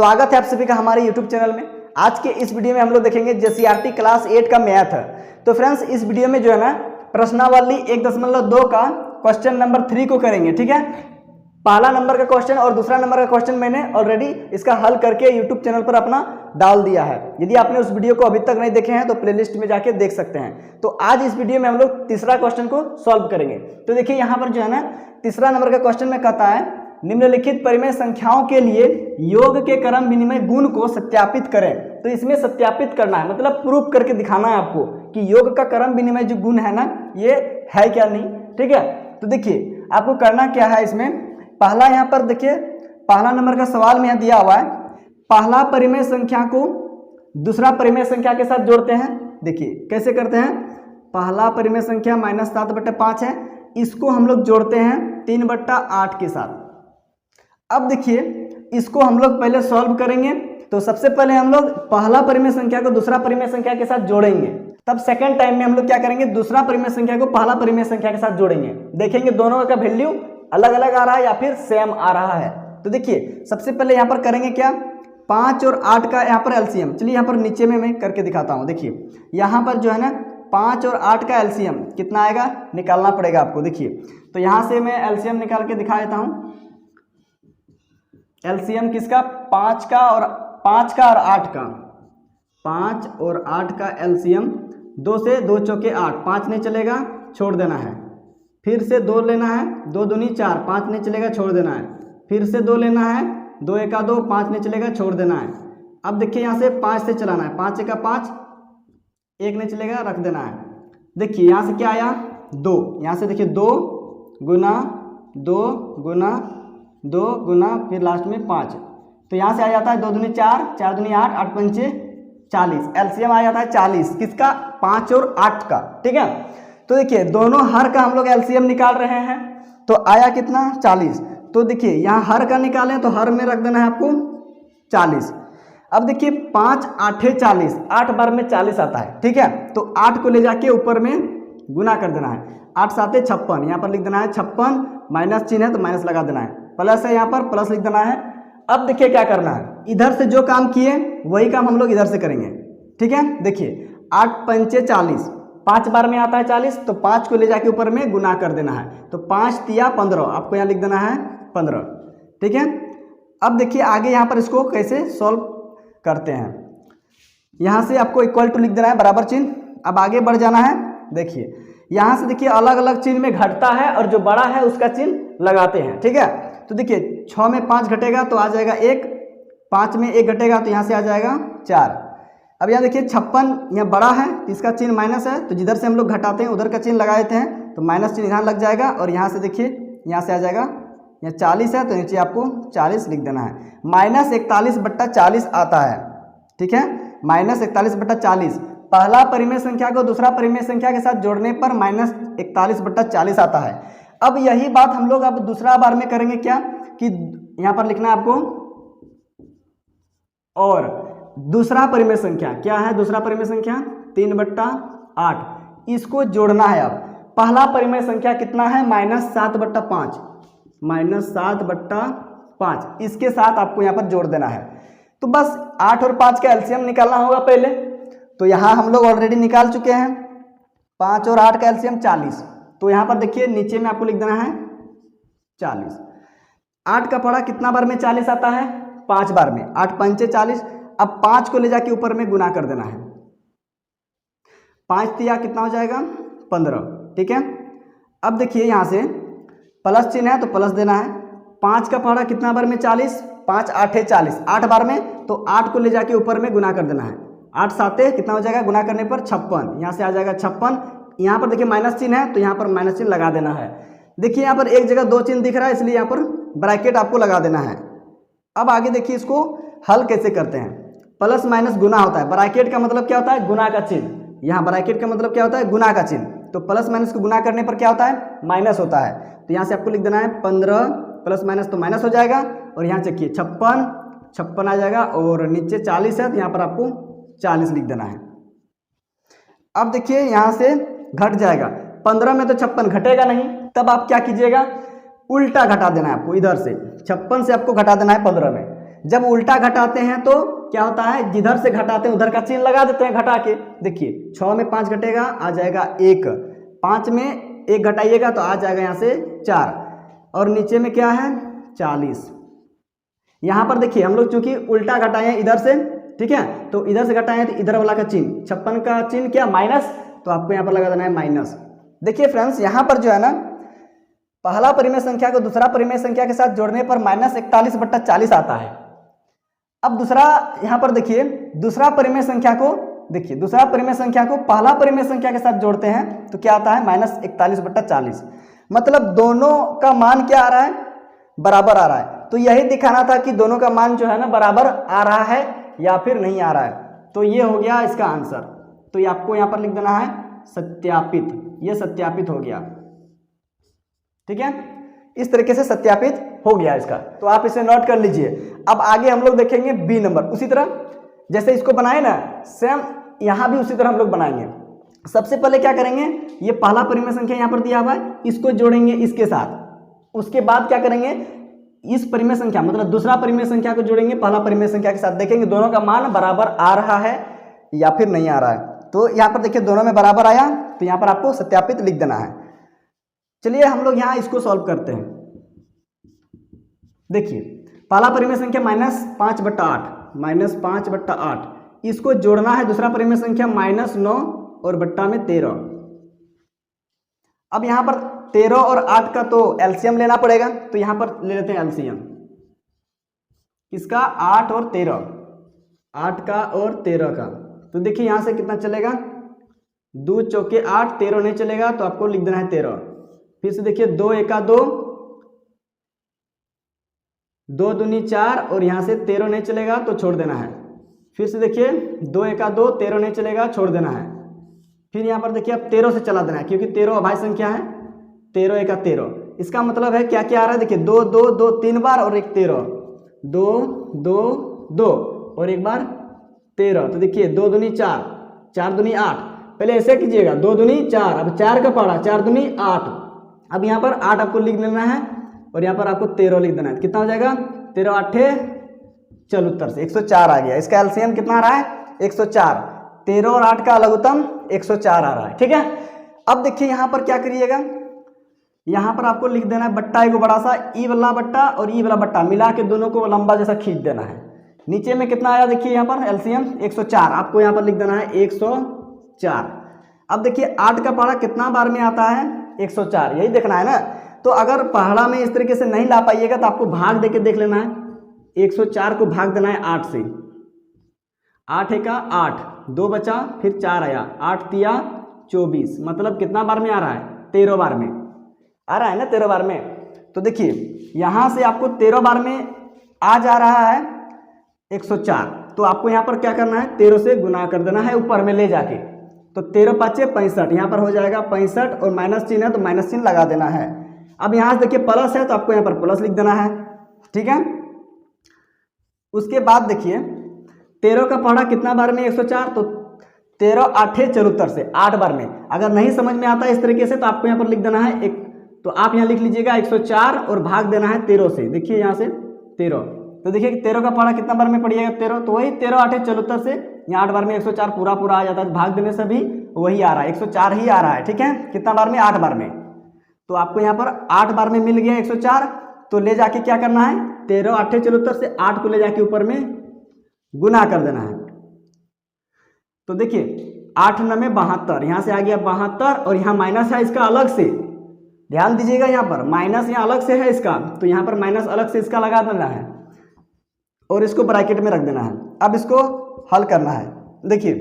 स्वागत है आप सभी का हमारे YouTube चैनल में। आज के इस वीडियो में हम लोग देखेंगे JCRT क्लास 8 का मैथ है। तो फ्रेंड्स इस वीडियो में जो है ना प्रश्नावली 1.2 का क्वेश्चन नंबर 3 को करेंगे। ठीक है, पहला नंबर का क्वेश्चन और दूसरा नंबर का क्वेश्चन मैंने ऑलरेडी इसका हल करके YouTube चैनल पर अपना डाल दिया है। यदि आपने उस वीडियो को अभी तक नहीं देखे हैं तो प्लेलिस्ट में जाके देख सकते हैं। तो आज इस वीडियो में हम लोग तीसरा क्वेश्चन को सॉल्व करेंगे। तो देखिए यहाँ पर जो है ना तीसरा नंबर का क्वेश्चन में कहता है निम्नलिखित परिमेय संख्याओं के लिए योग के क्रम विनिमय गुण को सत्यापित करें। तो इसमें सत्यापित करना है, मतलब प्रूफ करके दिखाना है आपको कि योग का क्रम विनिमय जो गुण है ना ये है क्या नहीं। ठीक है, तो देखिए आपको करना क्या है इसमें। पहला यहाँ पर देखिए पहला नंबर का सवाल में यहाँ दिया हुआ है, पहला परिमेय संख्या को दूसरा परिमेय संख्या के साथ जोड़ते हैं। देखिए कैसे करते हैं, पहला परिमेय संख्या -7/5 है, इसको हम लोग जोड़ते हैं 3/8 के साथ। अब देखिए इसको हम लोग पहले सॉल्व करेंगे। तो सबसे पहले हम लोग पहला परिमेय संख्या को दूसरा परिमेय संख्या के साथ जोड़ेंगे, तब सेकंड टाइम में हम लोग क्या करेंगे, दूसरा परिमेय संख्या को पहला परिमेय संख्या के साथ जोड़ेंगे। देखेंगे दोनों का वैल्यू अलग अलग आ रहा है या फिर सेम आ रहा है। तो देखिए सबसे पहले यहाँ पर करेंगे क्या, 5 और 8 का यहाँ पर एलसीएम। चलिए यहाँ पर नीचे में मैं करके दिखाता हूँ। देखिए यहाँ पर जो है ना 5 और 8 का एलसीएम कितना आएगा निकालना पड़ेगा आपको। देखिए तो यहाँ से मैं एलसीएम निकाल के दिखा देता हूँ। एलसीएम किसका, 5 का और 8 का। 5 और 8 का एलसीएम 2 से 2 चौके 8, 5 नहीं चलेगा छोड़ देना है। फिर से 2 लेना है, 2 दूनी 4, 5 नहीं चलेगा छोड़ देना है। फिर से 2 लेना है, 2 एका 2, 5 नहीं चलेगा छोड़ देना है। अब देखिए यहाँ से 5 से चलाना है, 5 एका 5, 1 नहीं चलेगा रख देना है। देखिए यहाँ से क्या आया 2, यहाँ से देखिए 2 गुना 2 गुना 2 गुना फिर लास्ट में 5। तो यहाँ से आ जाता है 2 दूनी 4, 4 दूनी 8, 8 पंचे 40। एलसीएम आ जाता है 40 किसका, 5 और 8 का। ठीक है, तो देखिए दोनों हर का हम लोग एलसीएम निकाल रहे हैं तो आया कितना 40। तो देखिए यहाँ हर का निकालें तो हर में रख देना है आपको 40। अब देखिए 5 8 40, 8 बार में 40 आता है। ठीक है, तो 8 को ले जाके ऊपर में गुना कर देना है, 8 7 56, यहाँ पर लिख देना है 56, माइनस चिन्ह है तो माइनस लगा देना है, प्लस है यहाँ पर प्लस लिख देना है। अब देखिए क्या करना है, इधर से जो काम किए वही काम हम लोग इधर से करेंगे। ठीक है, देखिए 8 पंचे 40, 5 बार में आता है 40, तो 5 को ले जाके ऊपर में गुना कर देना है। तो 5 तिया 15, आपको यहाँ लिख देना है 15। ठीक है, अब देखिए आगे यहाँ पर इसको कैसे सॉल्व करते हैं। यहाँ से आपको इक्वल टू लिख देना है, बराबर चिन्ह। अब आगे बढ़ जाना है। देखिए यहाँ से देखिए अलग अलग चिन्ह में घटता है और जो बड़ा है उसका चिन्ह लगाते हैं। ठीक है, तो देखिए 6 में 5 घटेगा तो आ जाएगा 1, 5 में 1 घटेगा तो यहाँ से आ जाएगा 4। अब यहाँ देखिए 56 यहाँ बड़ा है तो इसका चिन्ह माइनस है, तो जिधर से हम लोग घटाते हैं उधर का चिन्ह लगा देते हैं, तो माइनस चिन्ह यहाँ लग जाएगा। और यहाँ से देखिए यहाँ से आ जाएगा, यहाँ 40 है तो नीचे आपको 40 लिख देना है। -41/40 आता है। ठीक है, -41/40 पहला परिमेय संख्या को दूसरा परिमेय संख्या के साथ जोड़ने पर -41/40 आता है। अब यही बात हम लोग अब दूसरा बार में करेंगे क्या कि यहाँ पर लिखना है आपको, और दूसरा परिमेय संख्या क्या है, दूसरा परिमेय संख्या 3/8, इसको जोड़ना है। अब पहला परिमेय संख्या कितना है -7/5, -7/5, इसके साथ आपको यहाँ पर जोड़ देना है। तो बस 8 और 5 का एलसीएम निकालना होगा पहले, तो यहाँ हम लोग ऑलरेडी निकाल चुके हैं। 5 और 8 का एलसीएम 40, तो यहाँ पर देखिए नीचे में आपको लिख देना है 40। 8 का पड़ा कितना बार में 40 आता है, 5 बार में, 8 पंचे 40। अब 5 को ले जाके ऊपर में गुना कर देना है, 5 तिया कितना हो जाएगा 15। ठीक है, अब देखिए यहाँ से प्लस चिन्ह है तो प्लस देना है। 5 का पड़ा कितना बार में 40, 5 8 40, 8 बार में, तो 8 को ले जाके ऊपर में गुना कर देना है, 8 7 कितना हो जाएगा, गुना करने पर 56, यहाँ से आ जाएगा 56। यहाँ पर देखिए माइनस चिन्ह है तो यहाँ पर माइनस चिन्ह लगा देना है। देखिए यहाँ पर एक जगह 2 चिन्ह दिख रहा है इसलिए यहाँ पर ब्रैकेट आपको लगा देना है। अब आगे देखिए इसको हल कैसे करते हैं। प्लस माइनस गुना होता है, ब्रैकेट का मतलब क्या होता है, गुना का चिन्ह। यहाँ ब्रैकेट का मतलब क्या होता है, गुना का चिन्ह। तो प्लस माइनस को गुना करने पर क्या होता है, माइनस होता है। तो यहाँ से आपको लिख देना है 15, प्लस माइनस तो माइनस हो जाएगा, और यहाँ चेकिए 56 आ जाएगा, और नीचे 40 है तो यहाँ पर आपको 40 लिख देना है। अब देखिए यहाँ से घट जाएगा, 15 में तो 56 घटेगा नहीं, तब आप क्या कीजिएगा, उल्टा घटा देना है आपको। इधर से 56 से आपको घटा देना है 15 में, जब उल्टा घटाते हैं तो क्या होता है, जिधर से घटाते हैं उधर का चिन्ह लगा देते हैं घटा के। देखिए 6 में 5 घटेगा, आ जाएगा 1, 5 में 1 घटाइएगा तो आ जाएगा यहाँ से 4, और नीचे में क्या है 40। यहाँ पर देखिए हम लोग चूंकि उल्टा घटाए हैं इधर से, ठीक है, तो इधर से घटाए हैं तो इधर वाला का चिन्ह 56 का चिन्ह क्या माइनस, तो आपको यहाँ पर लगा देना है माइनस। देखिए फ्रेंड्स यहाँ पर जो है ना, पहला परिमेय संख्या को दूसरा परिमेय संख्या के साथ जोड़ने पर -41/40 आता है। अब दूसरा यहाँ पर देखिए, दूसरा परिमेय संख्या को देखिए, दूसरा परिमेय संख्या को पहला परिमेय संख्या के साथ जोड़ते हैं तो क्या आता है -41/40। मतलब दोनों का मान क्या आ रहा है, बराबर आ रहा है। तो यही दिखाना था कि दोनों का मान जो है ना बराबर आ रहा है या फिर नहीं आ रहा है। तो ये हो गया इसका आंसर। तो ये आपको यहाँ पर लिख देना है सत्यापित, ये सत्यापित हो गया, ठीक है, इस तरीके से सत्यापित हो गया इसका। तो आप इसे नोट कर लीजिए। अब आगे हम लोग देखेंगे बी नंबर। उसी तरह जैसे इसको बनाए ना, सेम यहाँ भी उसी तरह हम लोग बनाएंगे। सबसे पहले क्या करेंगे, ये पहला परिमेय संख्या यहाँ पर दिया हुआ है, इसको जोड़ेंगे इसके साथ। उसके बाद क्या करेंगे, इस परिमेय संख्या मतलब दूसरा परिमेय संख्या को जोड़ेंगे पहला परिमेय संख्या के साथ, देखेंगे दोनों का मान बराबर आ रहा है या फिर नहीं आ रहा है। तो यहाँ पर देखिए दोनों में बराबर आया, तो यहाँ पर आपको सत्यापित लिख देना है। चलिए हम लोग यहाँ इसको सॉल्व करते हैं। देखिए पहला परिमेय संख्या -5/8, इसको जोड़ना है दूसरा परिमेय संख्या -9 और बट्टा में 13। अब यहाँ पर 13 और 8 का तो एलसीएम लेना पड़ेगा, तो यहाँ पर ले लेते हैं एलसीएम इसका 8 और 13, 8 का और 13 का। तो देखिए यहाँ से कितना चलेगा, 2 चौके 8, 13 नहीं चलेगा तो आपको लिख देना है 13। फिर से देखिए 2 एका 2, 2 दूनी 4 और यहाँ से 13 नहीं चलेगा तो छोड़ देना है। फिर से देखिए 2 एका 2, 13 नहीं चलेगा, छोड़ देना है। फिर यहाँ पर देखिए अब 13 से चला देना है, क्योंकि 13 अभाज्य संख्या है, 13 एका 13। इसका मतलब है क्या क्या आ रहा है, देखिए 2 2 2 3 बार और एक 13, 2 2 2 और एक बार 13। तो देखिए 2 दूनी 4, 4 दूनी 8, पहले ऐसे कीजिएगा 2 दूनी 4, अब 4 का पड़ा 4 दूनी 8। अब यहाँ पर 8 आपको लिख लेना है और यहाँ पर आपको 13 लिख देना है। कितना हो जाएगा, 13 8 74 से 104 आ गया। इसका एलसीएम कितना आ रहा है, 104। 13 और 8 का लघुत्तम 104 आ रहा है, ठीक है। अब देखिए यहाँ पर क्या करिएगा, यहाँ पर आपको लिख देना है बट्टा एगो बड़ा सा, ई वाला बट्टा और ई वाला बट्टा मिला के दोनों को लंबा जैसा खींच देना है। नीचे में कितना आया देखिए यहाँ पर एलसीएम 104, आपको यहाँ पर लिख देना है 104। अब देखिए 8 का पहाड़ा कितना बार में आता है, 104, यही देखना है ना। तो अगर पहाड़ा में इस तरीके से नहीं ला पाइएगा तो आपको भाग देके देख लेना है। 104 को भाग देना है 8 से, 8 एका 8, 2 बचा, फिर 4 आया, 8 तिया 24, मतलब कितना बार में आ रहा है, 13 बार में आ रहा है ना, 13 बार में। तो देखिए यहाँ से आपको 13 बार में आ जा रहा है 104, तो आपको यहाँ पर क्या करना है, 13 से गुना कर देना है ऊपर में ले जाके। तो 13 5 65, यहाँ पर हो जाएगा 65 और माइनस चिन्ह है तो माइनस चिन्ह लगा देना है। अब यहाँ से देखिए प्लस है तो आपको यहाँ पर प्लस लिख देना है, ठीक है। उसके बाद देखिए 13 का पहाड़ा कितना बार में 104, तो 13 8 74 से 8 बार में। अगर नहीं समझ में आता इस तरीके से तो आपको यहाँ पर लिख देना है एक, तो आप यहाँ लिख लीजिएगा 104 और भाग देना है 13 से। देखिए यहाँ से 13, तो देखिए 13 का पहाड़ा कितना बार में पड़िएगा 13, तो वही 13 8 74 से यहाँ 8 बार में 104 पूरा पूरा आ जाता है, भाग देने से भी वही आ रहा है, 104 ही आ रहा है, ठीक है। कितना बार में, 8 बार में। तो आपको यहाँ पर 8 बार में मिल गया 104, तो ले जाके क्या करना है, 13 8 74 से 8 को ले जाके ऊपर में गुना कर देना है। तो देखिए 8 9 72, यहाँ से आ गया 72 और यहाँ माइनस है इसका अलग से, ध्यान दीजिएगा यहाँ पर माइनस यहाँ अलग से है इसका, तो यहाँ पर माइनस अलग से इसका लगा देना है और इसको ब्रैकेट में रख देना है। अब इसको हल करना है। देखिए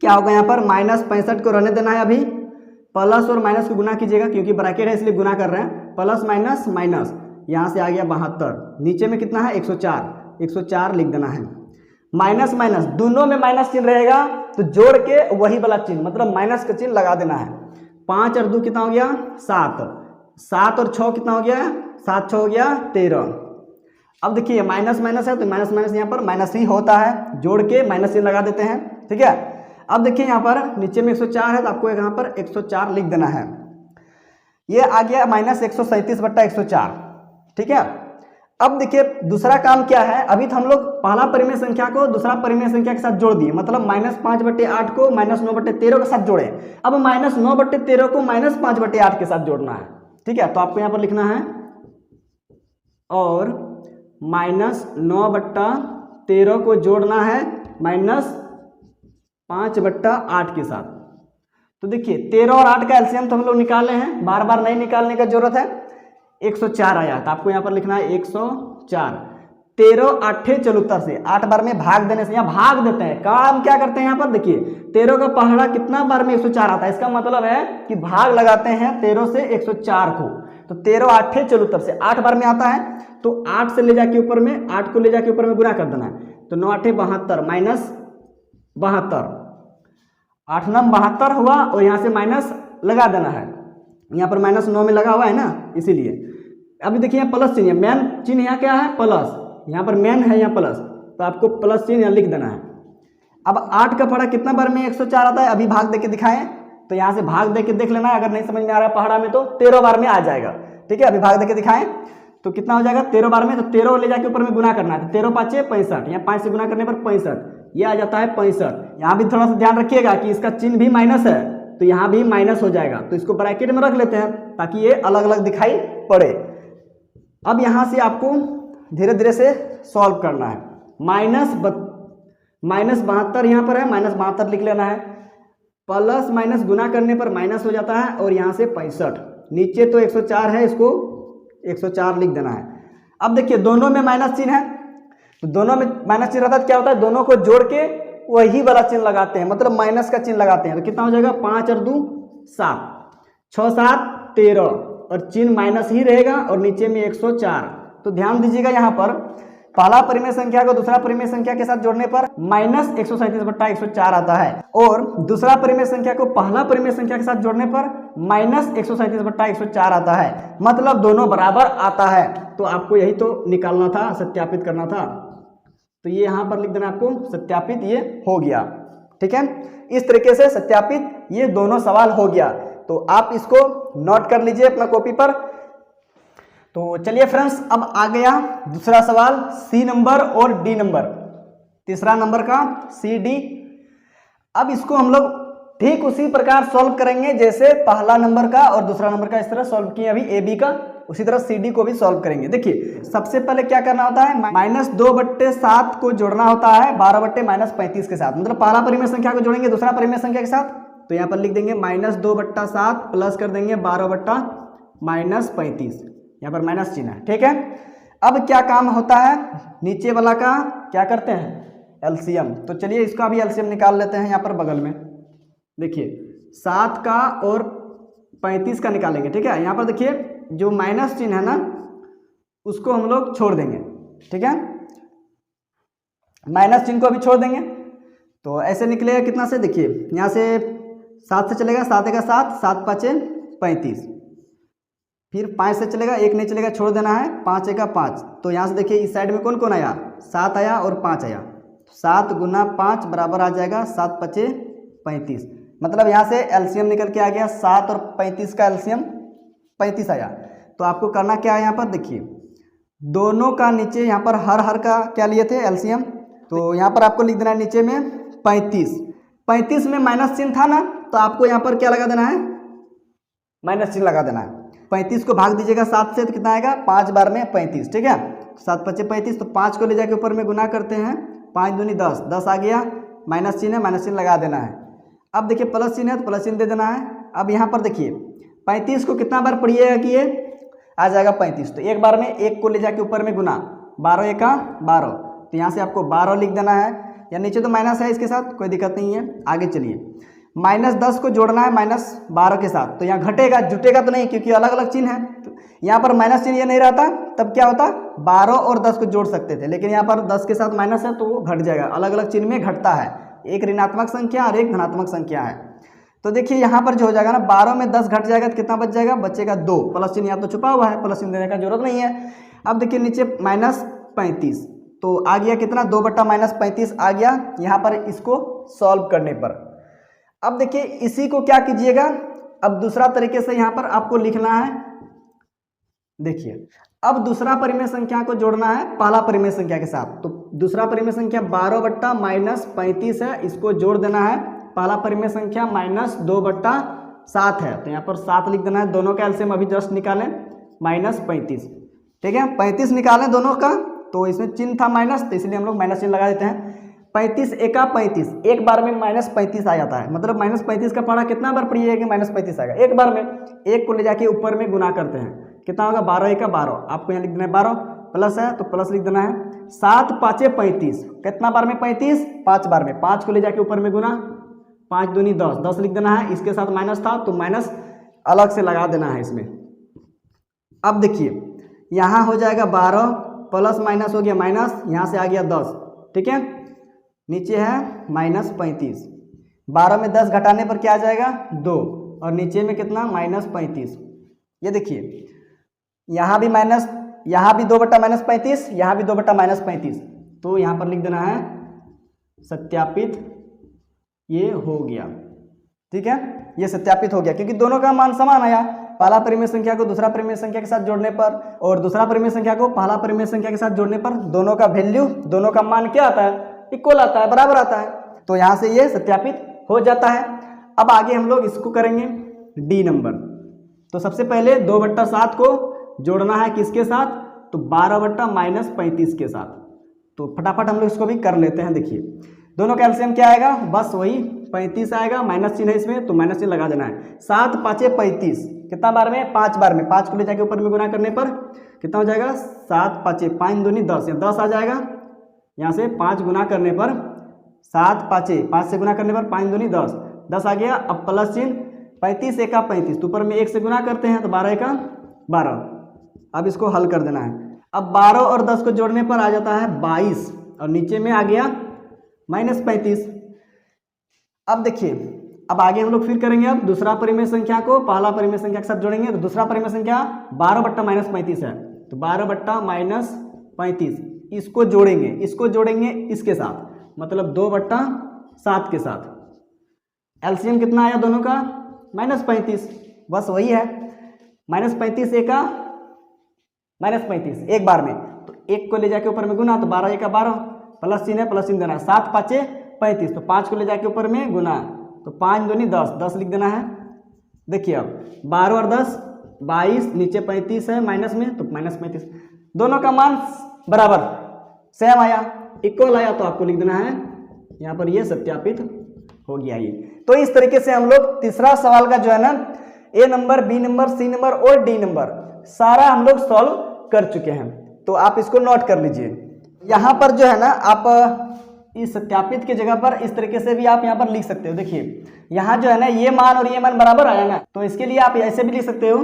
क्या होगा, यहाँ पर -65 को रहने देना है, अभी प्लस और माइनस को गुना कीजिएगा क्योंकि ब्रैकेट है इसलिए गुना कर रहे हैं, प्लस माइनस माइनस, यहाँ से आ गया 72, नीचे में कितना है 104, 104 लिख देना है। माइनस माइनस दोनों में माइनस चिन्ह रहेगा तो जोड़ के वही वाला चिन्ह मतलब माइनस का चिन्ह लगा देना है। 5 और 2 कितना हो गया 7, 7 और 6 कितना हो गया 7 6 हो गया 13। अब देखिए माइनस माइनस है तो माइनस माइनस यहाँ पर माइनस ही होता है, जोड़ के माइनस चिन्ह लगा देते हैं, ठीक है। अब देखिए यहाँ पर नीचे में 104 है तो आपको यहाँ पर 104 लिख देना है। ये आ गया -137/104, ठीक है। अब देखिए दूसरा काम क्या है, अभी तो हम लोग पहला परिमेय संख्या को दूसरा परिमेय संख्या के साथ जोड़ दिए, मतलब -5/8 को -9/13 के साथ जोड़े। अब -9/13 को -5/8 के साथ जोड़ना है, ठीक है। तो आपको यहाँ पर लिखना है और -9/13 को जोड़ना है -5/8 के साथ। तो देखिए 13 और 8 का एलसीएम तो हम लोग निकाले हैं, बार बार नहीं निकालने का जरूरत है। 104 आया, तो आपको यहाँ पर लिखना है 104। 13 8 74 से 8 बार में भाग देने से, यहाँ भाग देते हैं, काम क्या करते हैं यहाँ पर देखिए 13 का पहाड़ा कितना बार में 104 आता है, इसका मतलब है कि भाग लगाते हैं 13 से 104 को। तो 13 8 74 से 8 बार में आता है, तो 8 से ले जाके ऊपर में 8 को ले जाके ऊपर में गुना कर देना है। तो 9 8 72 माइनस 72, 8 9 72 हुआ और यहाँ से माइनस लगा देना है, यहाँ पर -9 में लगा हुआ है ना, इसीलिए। अभी देखिए प्लस चिन्ह, मेन चिन्ह यहाँ क्या है प्लस, यहाँ पर मेन है यहाँ प्लस, तो आपको प्लस चिन्ह यहाँ लिख देना है। अब 8 का पहाड़ा कितना बार में 104 आता है, अभी भाग दे के दिखाएं, तो यहाँ से भाग दे के देख लेना है, अगर नहीं समझ में आ रहा है पहाड़ा में तो 13 बार में आ जाएगा, ठीक है। अभी भाग दे के दिखाएं तो कितना हो जाएगा 13 बार में, तो 13 ले जाके ऊपर में गुना करना है, तो 13 5 65, यहाँ 5 से गुना करने पर 65, ये आ जाता है 65। यहाँ भी थोड़ा सा ध्यान रखिएगा कि इसका चिन्ह भी माइनस है, तो यहाँ भी माइनस हो जाएगा, तो इसको ब्रैकेट में रख लेते हैं ताकि ये अलग अलग दिखाई पड़े। अब यहाँ से आपको धीरे धीरे से सॉल्व करना है। -72 यहाँ पर है, -72 लिख लेना है, प्लस माइनस गुना करने पर माइनस हो जाता है, और यहाँ से 65, नीचे तो 104 है, इसको 104 लिख देना है। अब देखिए दोनों में माइनस चिन्ह है, तो दोनों में माइनस चिन्ह रहता है, क्या होता है दोनों को जोड़ के वही वाला चिन्ह लगाते हैं, मतलब माइनस का चिन्ह लगाते हैं, तो कितना हो जाएगा 5 और 2 7, 6 7 13, और चिन्ह माइनस ही रहेगा और नीचे में 104। तो ध्यान दीजिएगा यहाँ पर पहला परिमेय संख्या को दूसरा परिमेय संख्या के साथ जोड़ने पर -137/104 आता है, और दूसरा परिमेय संख्या को पहला परिमेय संख्या के साथ जोड़ने पर -137/104 आता है, मतलब दोनों बराबर आता है। तो आपको यही तो निकालना था, सत्यापित करना था, तो ये यहाँ पर लिख देना आपको सत्यापित, ये हो गया, ठीक है। इस तरीके से सत्यापित ये दोनों सवाल हो गया, तो आप इसको नोट कर लीजिए अपना कॉपी पर। तो चलिए फ्रेंड्स, अब आ गया दूसरा सवाल, सी नंबर और डी नंबर, तीसरा नंबर का सी डी। अब इसको हम लोग ठीक उसी प्रकार सॉल्व करेंगे जैसे पहला नंबर का और दूसरा नंबर का इस तरह सॉल्व किए अभी ए बी का, उसी तरह सी डी को भी सॉल्व करेंगे। देखिए सबसे पहले क्या करना होता है, -2/7 को जोड़ना होता है 12/-35 के साथ, मतलब पहला परिमेय संख्या को जोड़ेंगे दूसरा परिमेय संख्या के साथ, तो यहाँ पर लिख देंगे -2/7 प्लस कर देंगे 12/-35, यहाँ पर माइनस चिन्ह है, ठीक है। अब क्या काम होता है, नीचे वाला का क्या करते हैं एलसीएम, तो चलिए इसका भी एलसीएम निकाल लेते हैं। यहाँ पर बगल में देखिए 7 का और 35 का निकालेंगे, ठीक है। यहाँ पर देखिए जो माइनस चिन्ह है ना उसको हम लोग छोड़ देंगे, ठीक है, माइनस चिन्ह को अभी छोड़ देंगे, तो ऐसे निकलेगा कितना से, देखिए यहाँ से 7 से चलेगा, 7 का 7, 7 5 35, फिर 5 से चलेगा, 1 नहीं चलेगा, छोड़ देना है, 5 का 5, तो यहाँ से देखिए इस साइड में कौन कौन आया, 7 आया और 5 आया, 7 × 5 बराबर आ जाएगा 7 5 35, मतलब यहाँ से एलसीएम निकल के आ गया 7 और 35 का एलसीएम 35 आया। तो आपको करना क्या है, यहाँ पर देखिए दोनों का नीचे यहाँ पर हर का क्या लिए थे एलसीएम, तो यहाँ पर आपको लिख देना है नीचे में 35 में माइनस चिन्ह था ना, तो आपको यहाँ पर क्या लगा देना है, माइनस चिन्ह लगा देना है। 35 को भाग दीजिएगा 7 से, तो कितना आएगा 5 बार में 35, ठीक है, 7 5 35, तो 5 को ले जाके ऊपर में गुना करते हैं, 5 दूनी 10, 10 आ गया, माइनस चिन्ह है, माइनस चिन्ह लगा देना है। अब देखिए प्लस चिन्ह है तो प्लस चिन्ह दे देना है। अब यहाँ पर देखिए 35 को कितना बार पढ़िएगा कि ये आ जाएगा 35, तो एक बार में 1 को ले जाके ऊपर में गुना, 12 1 12, तो यहाँ से आपको 12 लिख देना है, या नीचे तो माइनस है इसके साथ कोई दिक्कत नहीं है। आगे चलिए -10 को जोड़ना है -12 के साथ, तो यहाँ घटेगा, जुटेगा तो नहीं क्योंकि अलग अलग चिन्ह है, तो यहाँ पर माइनस चिन्ह ये नहीं रहता, तब क्या होता 12 और 10 को जोड़ सकते थे, लेकिन यहाँ पर 10 के साथ माइनस है तो वो घट जाएगा, अलग अलग चिन्ह में घटता है, एक ऋणात्मक संख्या और एक धनात्मक संख्या है। तो देखिए यहाँ पर जो हो जाएगा ना 12 में 10 घट जाएगा तो कितना बच जाएगा, बचेगा 2, प्लस चिन्ह यहाँ तो छुपा हुआ है, प्लस चिन्ह देने का जरूरत नहीं है। अब देखिए नीचे -35, तो आ गया कितना 2/-35 आ गया यहाँ पर इसको सॉल्व करने पर। अब देखिए इसी को क्या कीजिएगा, अब दूसरा तरीके से यहाँ पर आपको लिखना है, देखिए अब दूसरा परिमेय संख्या को जोड़ना है पहला परिमेय संख्या के साथ। तो दूसरा परिमेय संख्या 12/-35 है, इसको जोड़ देना है। पहला परिमेय संख्या -2/7 है, तो यहाँ पर 7 लिख देना है। दोनों का एलसीएम अभी जस्ट निकालें, -35। ठीक है, 35 निकालें दोनों का, तो इसमें चिन्ह था माइनस, तो इसलिए हम लोग माइनस चिन्ह लगा देते हैं। 35 एका 35, एक बार में -35 आ जाता है। मतलब -35 का पढ़ा कितना बार पढ़िए कि -35 आएगा? एक बार में। एक को ले जाके ऊपर में गुना करते हैं, कितना होगा? 12 एका 12। आपको यहाँ लिख देना है 12, प्लस है तो प्लस लिख देना है। 7 5 35, कितना बार में 35? 5 बार में। 5 को ले जाके ऊपर में गुना, 5 दूनी 10, 10 लिख देना है। इसके साथ माइनस था तो माइनस अलग से लगा देना है इसमें। अब देखिए यहाँ हो जाएगा 12, प्लस माइनस हो गया माइनस, यहाँ से आ गया 10। ठीक है, नीचे है -35। 12 में 10 घटाने पर क्या आ जाएगा? 2, और नीचे में कितना? -35। ये देखिए यहाँ भी माइनस, यहाँ भी 2/-35, यहाँ भी 2/-35। तो यहाँ पर लिख देना है सत्यापित, ये हो गया। ठीक है, ये सत्यापित हो गया क्योंकि दोनों का मान समान आया। पहला परिमेय संख्या को दूसरा परिमेय संख्या के साथ जोड़ने पर और दूसरा परिमेय संख्या को पहला परिमेय संख्या के साथ जोड़ने पर दोनों का वैल्यू, दोनों का मान क्या आता है? इक्वल आता है, बराबर आता है। तो यहाँ से ये सत्यापित हो जाता है। अब आगे हम लोग इसको करेंगे डी नंबर। तो सबसे पहले 2/7 को जोड़ना है किसके साथ? तो 12/-35 के साथ। तो फटाफट हम लोग इसको भी कर लेते हैं। देखिए दोनों का एलसीएम क्या आएगा? बस वही 35 आएगा, माइनस चिन्ह है इसमें तो माइनस चिन्ह लगा देना है। 7 5 35, कितना बार में? 5 बार में। 5 को ले जाके ऊपर में गुना करने पर कितना हो जाएगा? 7 5 5 दूनी 10, 10 आ जाएगा। यहाँ से 5 गुना करने पर 7 5 से गुना करने पर 5 दूनी 10, 10 आ गया। अब प्लस चिन्ह, 35 एका 35, तो ऊपर में 1 से गुना करते हैं तो 12 एका 12। अब इसको हल कर देना है। अब 12 और 10 को जोड़ने पर आ जाता है 22, और नीचे में आ गया -35। अब देखिए अब आगे हम लोग फिर करेंगे। अब दूसरा परिमेय संख्या को पहला परिमेय संख्या के साथ जोड़ेंगे। तो दूसरा परिमेय संख्या 12/-35 है, तो 12/-35 इसको जोड़ेंगे, इसको जोड़ेंगे इसके साथ, मतलब 2/7 के साथ। एलसीएम कितना आया दोनों का? -35, बस वही है। -35 एका -35 एक बार में, तो एक को ले जाके ऊपर में गुना तो 12 एका 12, प्लस चिन्ह है, प्लस चिन्ह देना है। 7 5 35, तो 5 को ले जाके ऊपर में गुना तो 5 दूनी 10, 10 लिख देना है। देखिए अब 12 और 10 22, नीचे 35 है माइनस में तो -35। दोनों का मान बराबर सेम आया, इक्वल आया, तो आपको लिख देना है यहाँ पर ये सत्यापित हो गया ये। तो इस तरीके से हम लोग तीसरा सवाल का जो है ना A number, B number, C number और डी नंबर सारा हम लोग सॉल्व कर चुके हैं। तो आप इसको नोट कर लीजिए। यहाँ पर जो है ना आप इस सत्यापित की जगह पर इस तरीके से भी आप यहाँ पर लिख सकते हो। देखिए यहाँ जो है ना ये मान और ये मान बराबर आया ना, तो इसके लिए आप ऐसे भी लिख सकते हो।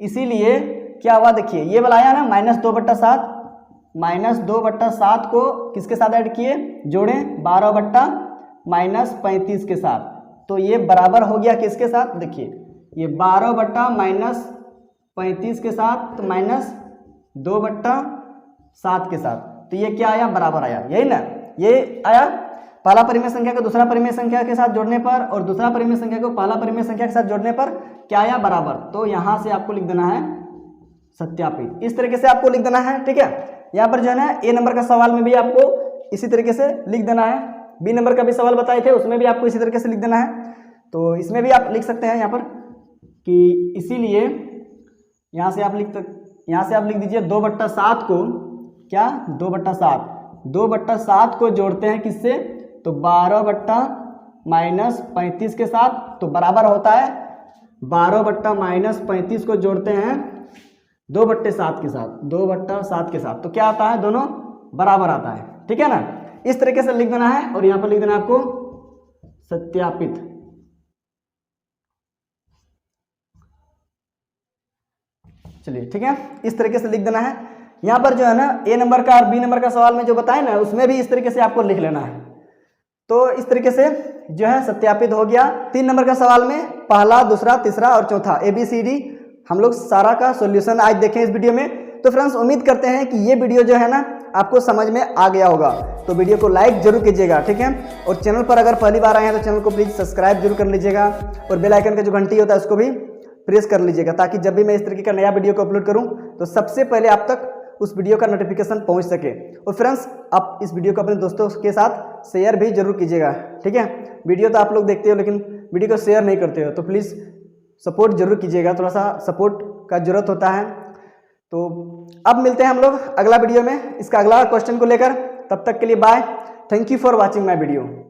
इसीलिए क्या हुआ, देखिए ये वाला आया ना -2/7, -2/7 को किसके साथ ऐड किए? जोड़े 12/-35 के साथ, तो ये बराबर हो गया किसके साथ? देखिए ये 12/-35 के साथ, तो -2/7 के साथ, तो ये क्या आया? बराबर आया, यही ना, ये आया। पहला परिमेय संख्या को दूसरा परिमेय संख्या के साथ जोड़ने पर और दूसरा परिमेय संख्या को पहला परिमेय संख्या के साथ जोड़ने पर क्या आया? बराबर। तो यहाँ से आपको लिख देना है सत्यापित, इस तरीके से आपको लिख देना है। ठीक है, यहाँ पर जो है ना ए नंबर का सवाल में भी आपको इसी तरीके से लिख देना है। बी नंबर का भी सवाल बताए थे, उसमें भी आपको इसी तरीके से लिख देना है। तो इसमें भी आप लिख सकते हैं यहाँ पर कि इसीलिए यहाँ से आप लिख दीजिए 2/7 को, क्या 2/7 को जोड़ते हैं किससे? तो 12/-35 के साथ, तो बराबर होता है 12/-35 को जोड़ते हैं 2/7 के साथ, 2/7 के साथ, तो क्या आता है? दोनों बराबर आता है। ठीक है ना, इस तरीके से लिख देना है। और यहाँ पर लिख देना आपको सत्यापित। चलिए ठीक है, इस तरीके से लिख देना है। यहाँ पर जो है ना ए नंबर का और बी नंबर का सवाल में जो बताए ना, उसमें भी इस तरीके से आपको लिख लेना है। तो इस तरीके से जो है सत्यापित हो गया। 3 नंबर का सवाल में पहला, दूसरा, तीसरा और चौथा ABCD हम लोग सारा का सॉल्यूशन आज देखें इस वीडियो में। तो फ्रेंड्स उम्मीद करते हैं कि ये वीडियो जो है ना आपको समझ में आ गया होगा। तो वीडियो को लाइक जरूर कीजिएगा, ठीक है। और चैनल पर अगर पहली बार आए हैं तो चैनल को प्लीज़ सब्सक्राइब जरूर कर लीजिएगा और बेल आइकन का जो घंटी होता है उसको भी प्रेस कर लीजिएगा, ताकि जब भी मैं इस तरीके का नया वीडियो को अपलोड करूं तो सबसे पहले आप तक उस वीडियो का नोटिफिकेशन पहुंच सके। और फ्रेंड्स, आप इस वीडियो को अपने दोस्तों के साथ शेयर भी जरूर कीजिएगा, ठीक है। वीडियो तो आप लोग देखते हो लेकिन वीडियो को शेयर नहीं करते हो, तो प्लीज़ सपोर्ट जरूर कीजिएगा, थोड़ा सा सपोर्ट का जरूरत होता है। तो अब मिलते हैं हम लोग अगला वीडियो में इसका अगला क्वेश्चन को लेकर। तब तक के लिए bye. Thank you for watching my video.